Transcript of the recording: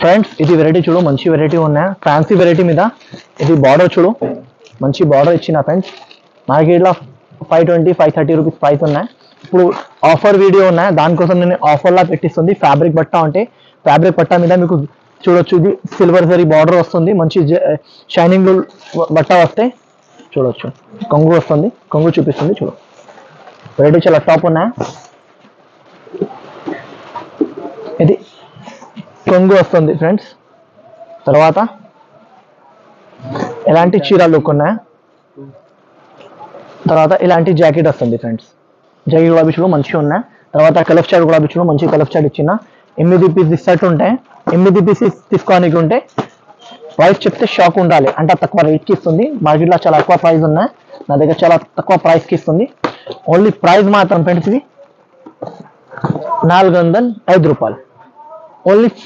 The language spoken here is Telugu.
ఫ్రెండ్స్ ఇది వెరైటీ చూడు, మంచి వెరైటీ ఉన్నాయి, ఫ్యాన్సీ వెరైటీ మీద. ఇది బార్డర్ చూడు, మంచి బార్డర్ ఇచ్చిన ఫ్రెండ్స్. మార్కెట్లో 520, 530 రూపీస్ ప్రైస్ ఉన్నాయి. ఇప్పుడు ఆఫర్ వీడియో ఉన్నాయి, దానికోసం నేను ఆఫర్లా పెట్టిస్తుంది. ఫ్యాబ్రిక్ బట్ట అంటే ఫ్యాబ్రిక్ బట్ట మీద మీకు చూడొచ్చు, ఇది సిల్వర్ జరీ బార్డర్ వస్తుంది, మంచి షైనింగ్ బట్ట వస్తే చూడొచ్చు. కొంగు వస్తుంది, కొంగు చూపిస్తుంది చూడు. వెరైటీ చాలా టాప్ ఉన్నాయి. ఇది కొంగు వస్తుంది ఫ్రెండ్స్. తర్వాత ఎలాంటి చీర లుక్ ఉన్నాయి. తర్వాత ఇలాంటి జాకెట్ వస్తుంది ఫ్రెండ్స్. జాకెట్ కూడా చూడు మంచిగా ఉన్నాయి. తర్వాత కలఫ్ చాట్ కూడా చూడు, మంచి కలఫ్ చాట్ ఇచ్చిన. 8 పీస్ సెట్ ఉంటాయి. 8 పీసెస్ తీసుకోవడానికి ఉంటే ప్రైస్ చెప్తే షాక్ ఉండాలి, అంటే తక్కువ రేట్కి ఇస్తుంది. మార్కెట్లో చాలా ఎక్కువ ప్రైస్ ఉన్నాయి, నా దగ్గర చాలా తక్కువ ప్రైస్కి ఇస్తుంది. ఓన్లీ ప్రైస్ మాత్రం ఫ్రెండ్స్ ఇది 405 రూపాయలు ఓన్లీ.